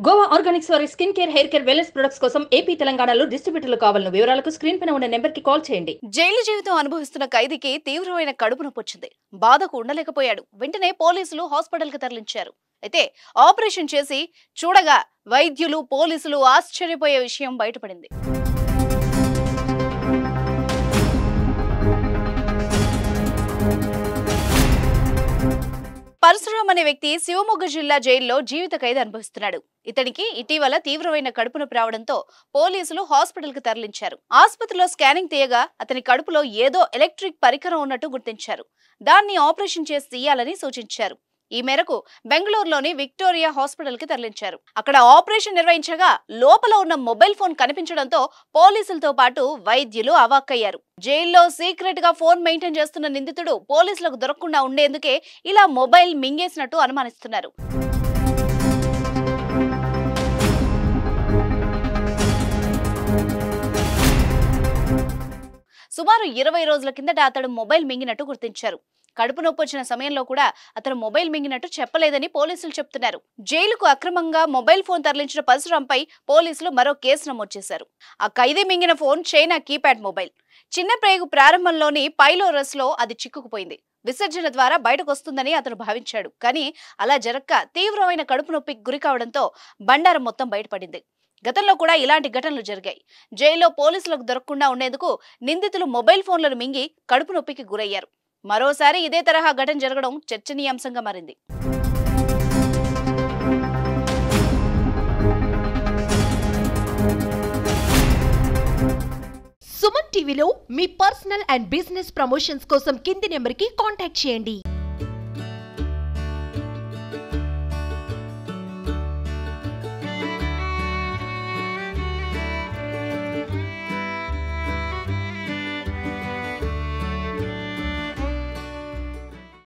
Goa Organics వారి skin care, hair care, wellness products కోసం AP, తెలంగాణలో డిస్ట్రిబ్యూటర్లు కావాలను వివరాలకు స్క్రీన్ పైన ఉన్న నెంబర్కి కాల్ చేయండి. జైలు జీవితం అనుభవిస్తున్న ఖైదీకి తీవ్రమైన కడుపు నొప్పి వచ్చింది. బాధకు ఉండలేకపోయాడు. వెంటనే పోలీసులు హాస్పిటల్కి తరలించారు. అయితే ఆపరేషన్ చేసి చూడగా వైద్యులు, పోలీసులు ఆశ్చర్యపోయే విషయం బయటపడింది. పరశురామ్ అనే వ్యక్తి శివమొగ్గ జిల్లా జైల్లో జీవిత ఖైదు అనుభవిస్తున్నాడు. ఇతనికి ఇటీవల తీవ్రమైన కడుపు నొప్పి రావడంతో పోలీసులు హాస్పిటల్ కి తరలించారు. ఆసుపత్రిలో స్కానింగ్ తీయగా అతని కడుపులో ఏదో ఎలక్ట్రిక్ పరికరం ఉన్నట్టు గుర్తించారు. దాన్ని ఆపరేషన్ చేసి తీయాలని సూచించారు. ఈ మేరకు బెంగళూరులోని విక్టోరియా హాస్పిటల్ కి తరలించారు. అక్కడ ఆపరేషన్ నిర్వహించగా లోపల ఉన్న మొబైల్ ఫోన్ కనిపించడంతో పోలీసులతో పాటు వైద్యులు అవాక్కయ్యారు. జైల్లో సీక్రెట్ గా ఫోన్ మెయింటైన్ చేస్తున్న నిందితుడు పోలీసులకు దొరకకుండా ఉండేందుకే ఇలా మొబైల్ మింగేసినట్టు అనుమానిస్తున్నారు. సుమారు 20 రోజుల కిందట అతడు మొబైల్ మింగినట్టు గుర్తించారు. కడుపు నొప్పి వచ్చిన సమయంలో కూడా అతను మొబైల్ మింగినట్టు చెప్పలేదని పోలీసులు చెప్తున్నారు. జైలుకు అక్రమంగా మొబైల్ ఫోన్ తరలించిన పరశురాంపై పోలీసులు మరో కేసు నమోదు చేశారు. ఆ ఖైదీ మింగిన ఫోన్ చైనా కీప్యాడ్ మొబైల్. చిన్న ప్రేగు ప్రారంభంలోని పైలోరస్ లో అది చిక్కుకుపోయింది. విసర్జన ద్వారా బయటకు వస్తుందని అతను భావించాడు. కానీ అలా జరక్క తీవ్రమైన కడుపు నొప్పికి గురి కావడంతో బండారం మొత్తం బయటపడింది. గతంలో కూడా ఇలాంటి ఘటనలు జరిగాయి. జైల్లో పోలీసులకు దొరకకుండా ఉండేందుకు నిందితులు మొబైల్ ఫోన్లను మింగి కడుపు నొప్పికి గురయ్యారు. మరోసారి ఇదే తరహా ఘటన జరగడం చర్చనీయాంశంగా మారింది. సుమన్ టీవీలో మీ పర్సనల్ అండ్ బిజినెస్ ప్రమోషన్స్ కోసం కింది నెంబర్కి కాంటాక్ట్ చేయండి.